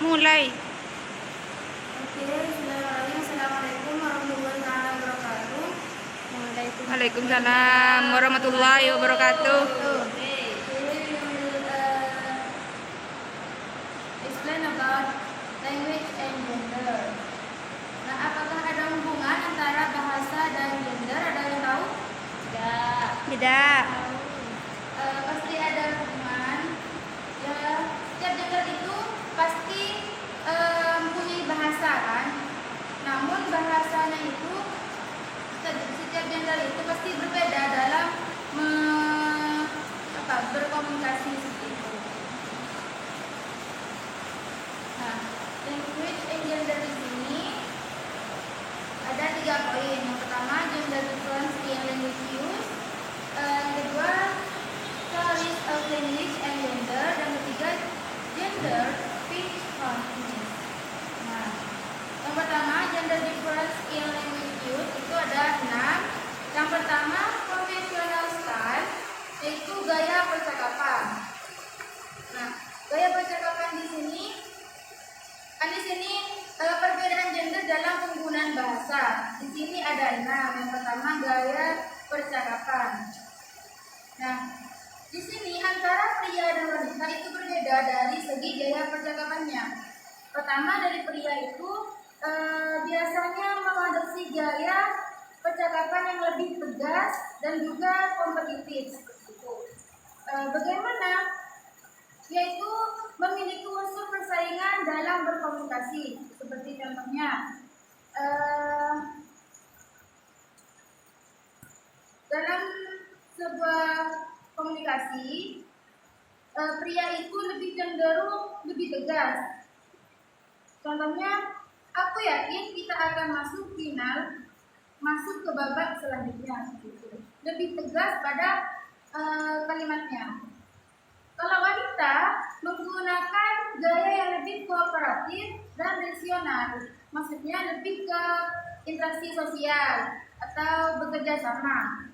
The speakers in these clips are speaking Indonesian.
Mulai. Oke, bismillahirrahmanirrahim. Assalamualaikum warahmatullahi wabarakatuh. Waalaikumsalam warahmatullahi wabarakatuh. Explain about language and gender. Nah, apakah ada hubungan antara bahasa dan gender? Ada yang tahu? Tidak. Pasti ada hubungan. Ya, setiap gender itu pasti mempunyai bahasa kan. Namun bahasanya itu setiap gender itu pasti berbeda dalam berkomunikasi seperti itu. Nah, language and gender di sini ada 3 poin. Yang pertama, gender difference in language use. Yang kedua, theories of language and gender. Dan ketiga, gender speech consciousness. Nah, yang pertama, gender difference in language use itu ada 6. Yang pertama, conventional style, yaitu gaya percakapan. Nah, gaya percakapan di sini perbedaan gender dalam penggunaan bahasa. Di sini ada 6. Yang pertama, gaya percakapan. Nah, di sini antara pria dan wanita itu berbeda dari segi gaya percakapannya. Pertama, dari pria itu biasanya mengadopsi gaya percakapan yang lebih tegas dan juga kompetitif. Bagaimana? Yaitu memiliki unsur persaingan dalam berkomunikasi. Seperti contohnya, dalam sebuah komunikasi, pria itu lebih cenderung lebih tegas. Contohnya, aku yakin kita akan masuk final, masuk ke babak selanjutnya. Lebih tegas pada kalimatnya. Kalau wanita menggunakan gaya yang lebih kooperatif dan rasional, maksudnya lebih ke interaksi sosial atau bekerja sama.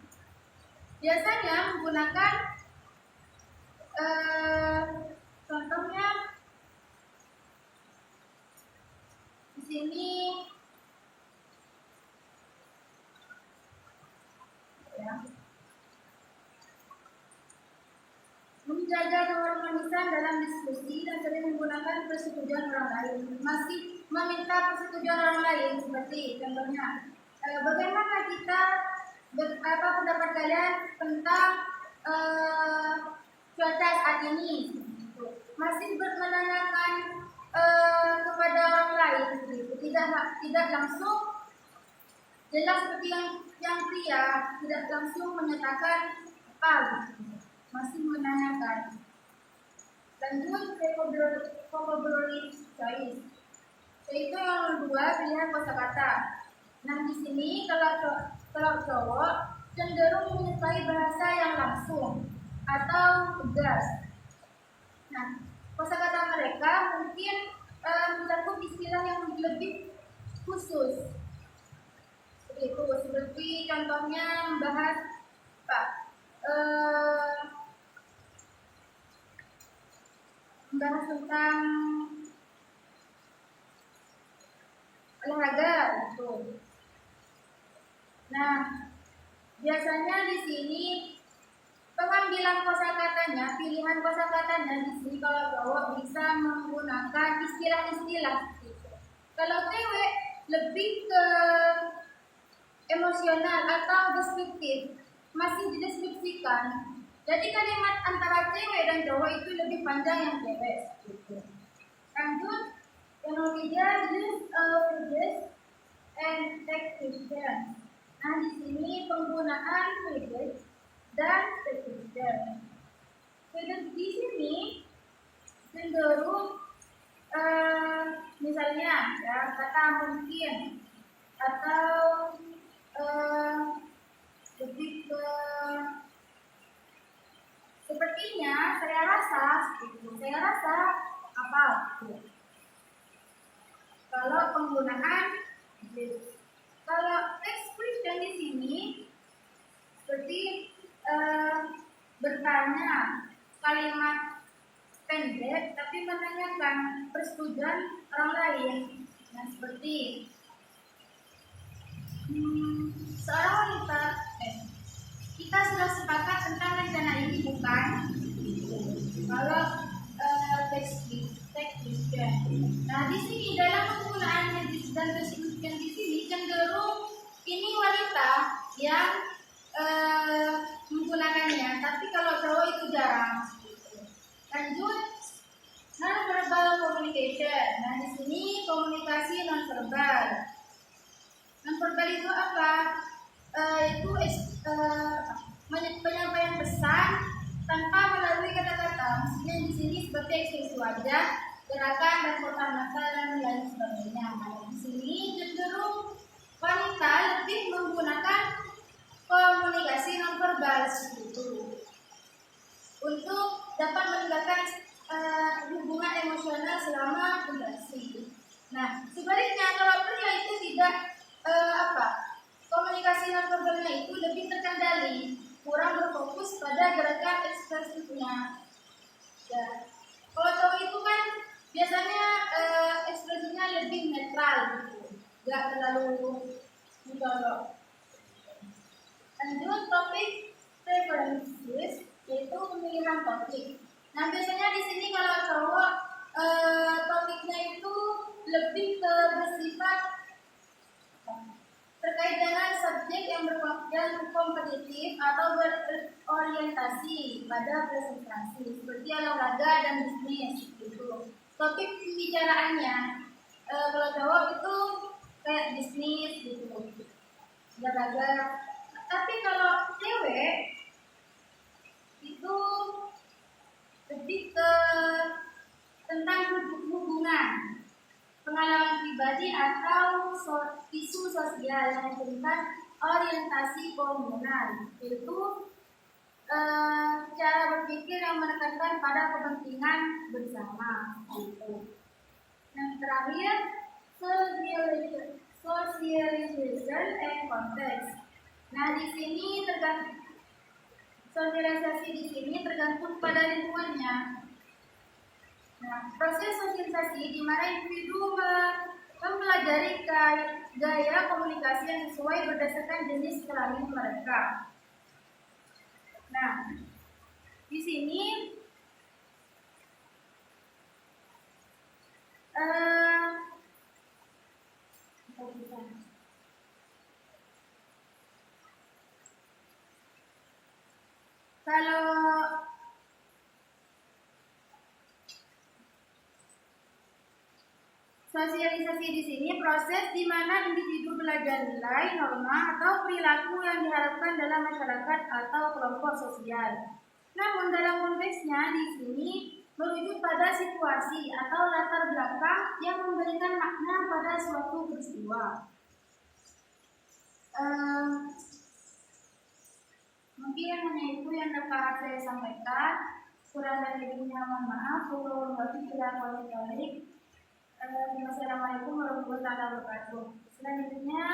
Biasanya menggunakan contohnya di sini ya. Menjaga keharmonisan dalam diskusi dan sering menggunakan persetujuan orang lain. Masih meminta persetujuan orang lain, seperti contohnya, bagaimana kita apa pendapat kalian tentang cuaca saat ini? Masih menanyakan kepada orang lain, tidak langsung jelas seperti yang pria, tidak langsung menyatakan apa. Masih menanyakan. Lanjut vocabulary choice, yaitu yang kedua, pilihan kosakata. Nah, di sini kalau cowok cenderung menyukai bahasa yang langsung atau tegas. Nah, kosakata mereka mungkin mencakup istilah yang lebih khusus. Seperti contohnya membahas tentang olahraga gitu. Nah, biasanya di sini pengambilan kosakatanya, pilihan kosakatanya di sini kalau cowok bisa menggunakan istilah-istilah gitu. Kalau cewek lebih ke emosional atau deskriptif, masih dideskripsikan. Jadi kalimat antara cewek dan cowok itu lebih panjang yang cewek. Lanjut, yang ketiga, use of phrases and texture. Nah, di sini penggunaan phrases dan texture. Phrases di sini cenderung misalnya ya kata mungkin atau lebih ke sepertinya, saya rasa apa gitu. Kalau penggunaan kalau expression di sini seperti bertanya, kalimat pendek tapi menanyakan persetujuan orang lain. Nah, seperti seorang wanita, kita sudah sepakat tentang rencana ini, bukan? Kalau teknis ya. Nah, di sini dalam penggunaan dan tersebutkan di sini cenderung ini wanita yang menggunakannya, tapi kalau cowok itu jarang. Lanjut, non-verbal communication. Nah, di sini komunikasi non-verbal. Non-verbal itu apa? Itu penyampaian pesan tanpa melalui kata-kata. Maksudnya di sini seperti ekspresi wajah, gerakan dan kotak mata dan lain sebagainya. Nah, di sini cenderung wanita lebih menggunakan komunikasi nonverbal itu untuk dapat meningkatkan hubungan emosional selama berinteraksi. Nah, sebaliknya kalau pria itu tidak komunikasi nonverbalnya itu lebih terkendali, kurang berfokus pada gerakan ekspresinya. Ya. Kalau cowok itu kan biasanya ekspresinya lebih netral gitu, nggak terlalu mencolok. Lanjut topik preferences, yaitu pemilihan topik. Nah, biasanya di sini kalau cowok topiknya itu lebih bersifat terkait dengan subjek yang berkompetitif atau berorientasi pada presentasi seperti olahraga dan bisnis gitu. Topik pembicaraannya kalau cowok itu kayak bisnis gitu, olahraga. Tapi kalau cewek itu lebih ke tentang hubungan, pengalaman pribadi atau isu sosial yang tentang orientasi komunal, yaitu cara berpikir yang menekankan pada kepentingan bersama. Gitu. Yang terakhir, socialization and context. Nah, di sini sosialisasi di sini tergantung pada lingkungannya. Nah, proses sosialisasi di mana individu mempelajari gaya komunikasi yang sesuai berdasarkan jenis kelamin mereka. Nah, di sini kalau sosialisasi di sini proses di mana individu belajar nilai, norma, atau perilaku yang diharapkan dalam masyarakat atau kelompok sosial. Namun dalam konteksnya di sini merujuk pada situasi atau latar belakang yang memberikan makna pada suatu peristiwa. Mungkin hanya itu yang dapat saya sampaikan. Kurang dan lebihnya mohon maaf. Wassalamualaikum warahmatullahi wabarakatuh. Selanjutnya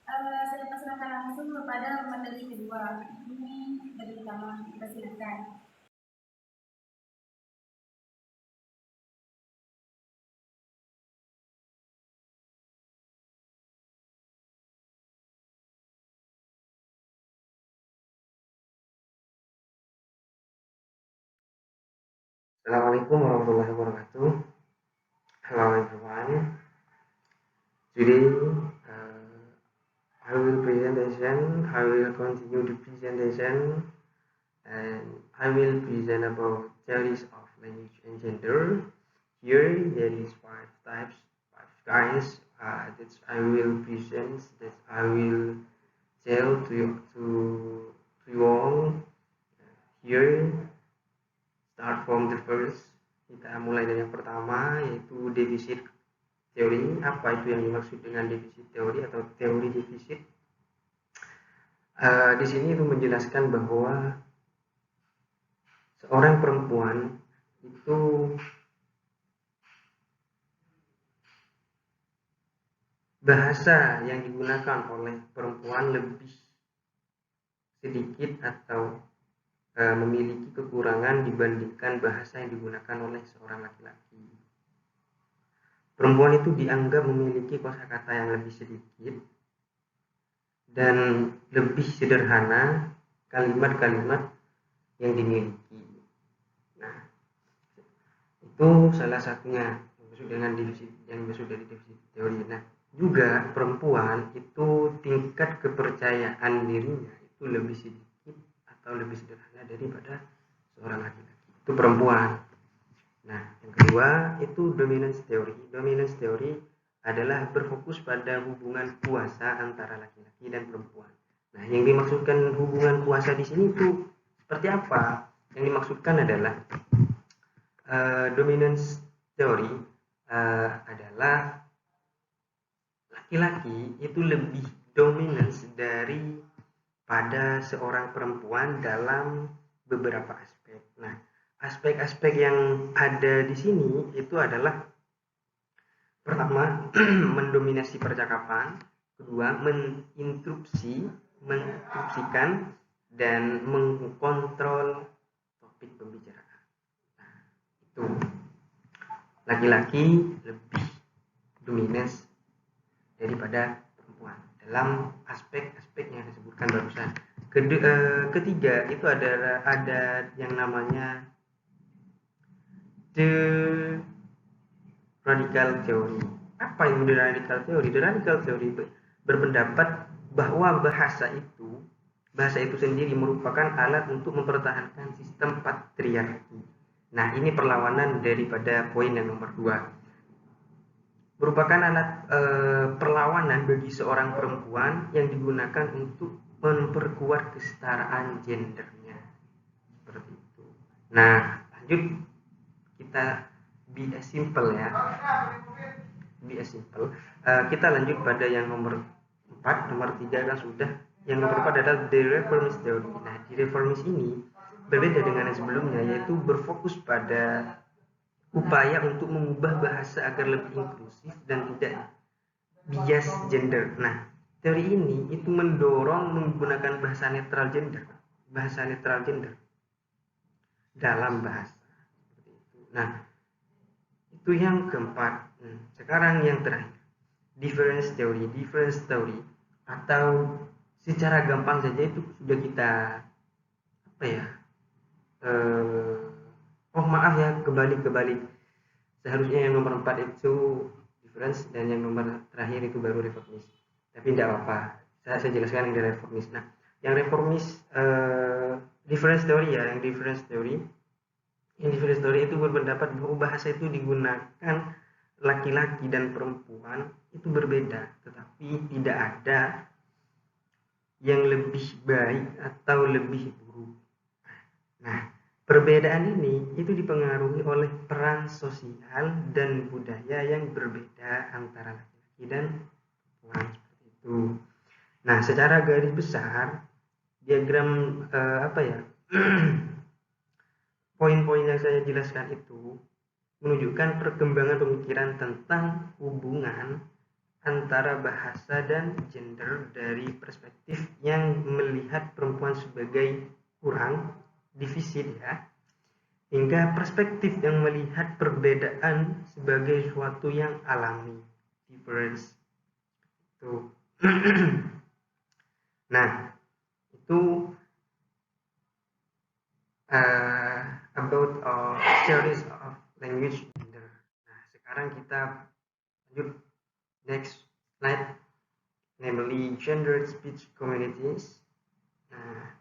saya persilakan langsung kepada materi kedua. Ini dari utama dipersilakan. Assalamualaikum warahmatullahi wabarakatuh. Hello everyone. Today I will continue the presentation, and I will present about theories of language and gender. Here there is five kinds that I will present, that I will tell to you all. Here start from the first. Kita mulai dari yang pertama, yaitu defisit teori. Apa itu yang dimaksud dengan defisit teori atau teori defisit? Di sini itu menjelaskan bahwa seorang perempuan itu bahasa yang digunakan oleh perempuan lebih sedikit atau memiliki kekurangan dibandingkan bahasa yang digunakan oleh seorang laki-laki. perempuan itu dianggap memiliki kosakata yang lebih sedikit dan lebih sederhana kalimat-kalimat yang dimiliki. Nah, itu salah satunya yang maksud dari definisi teori. Nah, juga perempuan itu tingkat kepercayaan dirinya itu lebih sedikit atau lebih sederhana daripada seorang laki-laki. Itu perempuan. Nah, yang kedua itu dominance theory. Dominance theory adalah berfokus pada hubungan kuasa antara laki-laki dan perempuan. Nah, yang dimaksudkan hubungan kuasa di sini itu seperti apa? Yang dimaksudkan adalah dominance theory adalah laki-laki itu lebih dominance daripada seorang perempuan dalam beberapa aspek. Nah, aspek-aspek yang ada di sini itu adalah pertama mendominasi percakapan, kedua menginstruksikan dan mengkontrol topik pembicaraan. Nah, itu laki-laki lebih dominance daripada perempuan dalam aspek-aspek yang disebutkan barusan. Ketiga itu ada yang namanya the radical theory. Apa itu the radical theory? The radical theory berpendapat bahwa bahasa itu sendiri merupakan alat untuk mempertahankan sistem patriarki. Nah, ini perlawanan daripada poin yang nomor 2. Merupakan alat perlawanan bagi seorang perempuan yang digunakan untuk memperkuat kesetaraan gendernya. Seperti itu. Nah, lanjut kita be as simple ya. Be as simple. Kita lanjut pada yang nomor 4, nomor 3 kan sudah. Yang nomor 4 adalah the reformist theory. Nah, di reformist ini berbeda dengan yang sebelumnya, yaitu berfokus pada upaya untuk mengubah bahasa agar lebih inklusif dan tidak bias gender. Nah, teori ini itu mendorong menggunakan bahasa netral gender dalam bahasa. Seperti itu. Nah, itu yang keempat. Sekarang yang terakhir, difference theory atau secara gampang saja itu sudah kita kebalik. Seharusnya yang nomor 4 itu difference dan yang nomor terakhir itu baru reformis. Tapi tidak apa-apa. Saya jelaskan yang di reformis. Nah, yang reformis difference theory itu berpendapat bahwa bahasa itu digunakan laki-laki dan perempuan itu berbeda, tetapi tidak ada yang lebih baik atau lebih buruk. Nah, perbedaan ini itu dipengaruhi oleh peran sosial dan budaya yang berbeda antara laki-laki dan perempuan, seperti itu. Nah, secara garis besar diagram poin-poin yang saya jelaskan itu menunjukkan perkembangan pemikiran tentang hubungan antara bahasa dan gender dari perspektif yang melihat perempuan sebagai kurang defisit ya, hingga perspektif yang melihat perbedaan sebagai suatu yang alami, difference itu. Nah, itu about theories of language gender. Nah, sekarang kita lanjut next slide, namely gender speech communities. Nah,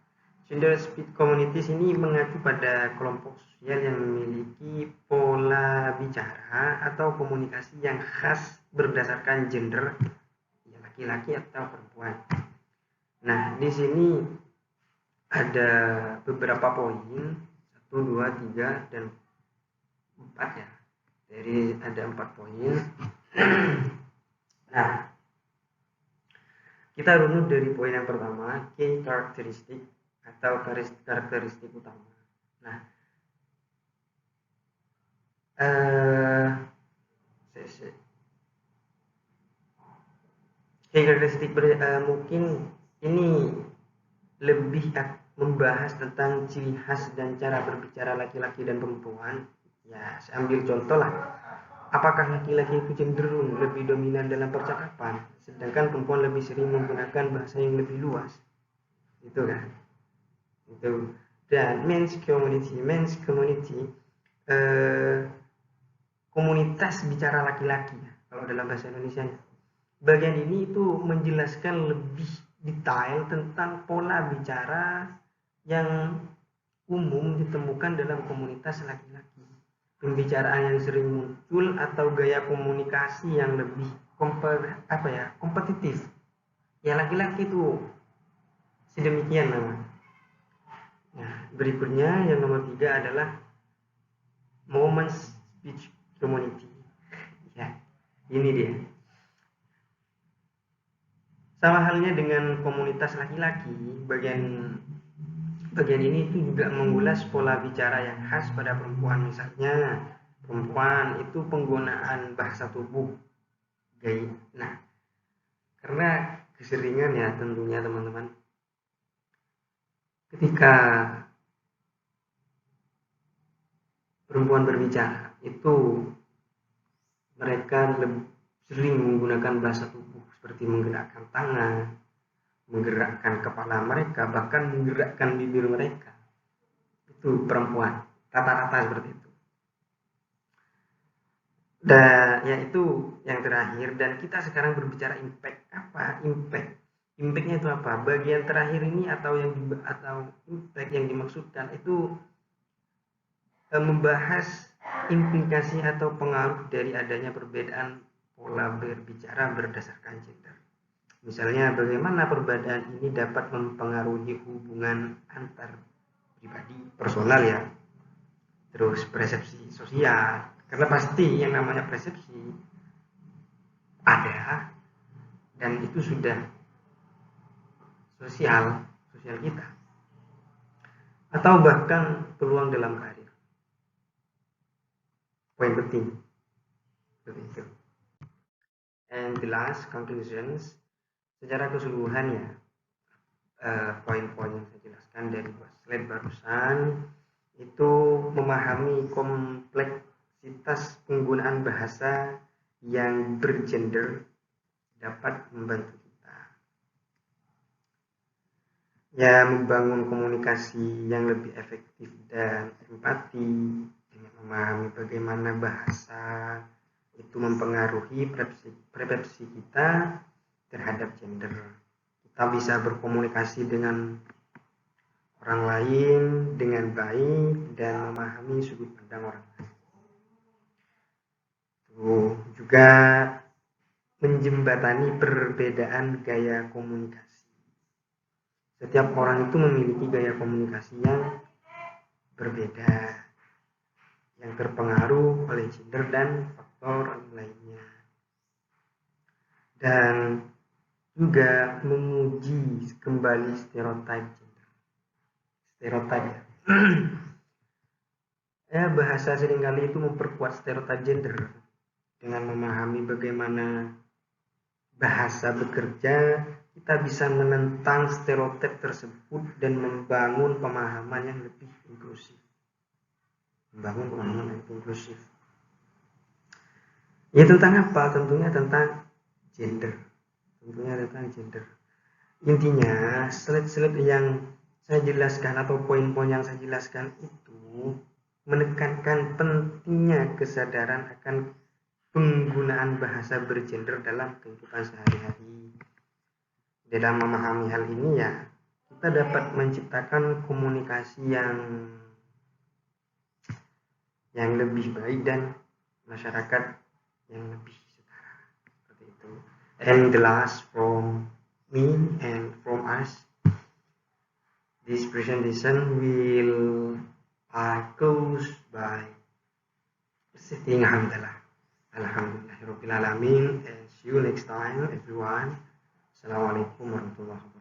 gender speech communities ini mengacu pada kelompok sosial yang memiliki pola bicara atau komunikasi yang khas berdasarkan gender, ya laki-laki atau perempuan. Nah, di sini ada beberapa poin, 1, 2, 3, dan 4 ya. Jadi ada 4 poin. Nah, kita runut dari poin yang pertama, key characteristic atau karakteristik utama. Nah, key karakteristik mungkin ini lebih membahas tentang ciri khas dan cara berbicara laki-laki dan perempuan. Ya, saya ambil contoh lah. apakah laki-laki itu cenderung lebih dominan dalam percakapan, sedangkan perempuan lebih sering menggunakan bahasa yang lebih luas, itu kan? Itu. Dan men's community komunitas bicara laki-laki kalau dalam bahasa Indonesia. Bagian ini itu menjelaskan lebih detail tentang pola bicara yang umum ditemukan dalam komunitas laki-laki. Pembicaraan yang sering muncul atau gaya komunikasi yang lebih kompetitif. Ya laki-laki itu sedemikian namanya. Nah, berikutnya yang nomor 3 adalah moment speech community. Ya, ini dia. Sama halnya dengan komunitas laki-laki, bagian ini itu juga mengulas pola bicara yang khas pada perempuan. Misalnya, perempuan itu penggunaan bahasa tubuh gaya. Nah, karena keseringan ya tentunya teman-teman, ketika perempuan berbicara itu mereka lebih sering menggunakan bahasa tubuh seperti menggerakkan tangan, menggerakkan kepala mereka, bahkan menggerakkan bibir mereka. Itu perempuan, rata-rata seperti itu. Dan ya itu yang terakhir, dan kita sekarang berbicara impact. Apa impact? Impactnya itu apa? Bagian terakhir ini atau impact yang dimaksudkan itu membahas implikasi atau pengaruh dari adanya perbedaan pola berbicara berdasarkan gender. Misalnya bagaimana perbedaan ini dapat mempengaruhi hubungan antar pribadi, personal ya, terus persepsi sosial, karena pasti yang namanya persepsi ada dan itu sudah sosial kita, atau bahkan peluang dalam karir. Poin penting seperti itu. And the last conclusions, secara keseluruhan ya, poin-poin yang saya jelaskan dari slide barusan itu memahami kompleksitas penggunaan bahasa yang bergender dapat membantu kita ya membangun komunikasi yang lebih efektif dan empati, dengan memahami bagaimana bahasa itu mempengaruhi persepsi kita terhadap gender. Kita bisa berkomunikasi dengan orang lain dengan baik dan memahami sudut pandang orang lain. Juga menjembatani perbedaan gaya komunikasi. Setiap orang itu memiliki gaya komunikasi yang berbeda, yang terpengaruh oleh gender dan faktor lainnya. Dan juga menguji kembali stereotip gender. Stereotip ya. Bahasa seringkali itu memperkuat stereotip gender dengan memahami bagaimana bahasa bekerja, kita bisa menentang stereotip tersebut dan membangun pemahaman yang lebih inklusif. Ya tentang apa? Tentunya tentang gender. Intinya, slide-slide yang saya jelaskan atau poin-poin yang saya jelaskan itu menekankan pentingnya kesadaran akan penggunaan bahasa bergender dalam kehidupan sehari-hari. Dalam memahami hal ini ya, kita dapat menciptakan komunikasi yang lebih baik dan masyarakat yang lebih setara. Seperti itu. And the last from me and from us, this presentation will close by saying Alhamdulillahirabbil alamin, and see you next time everyone. Assalamualaikum warahmatullahi wabarakatuh.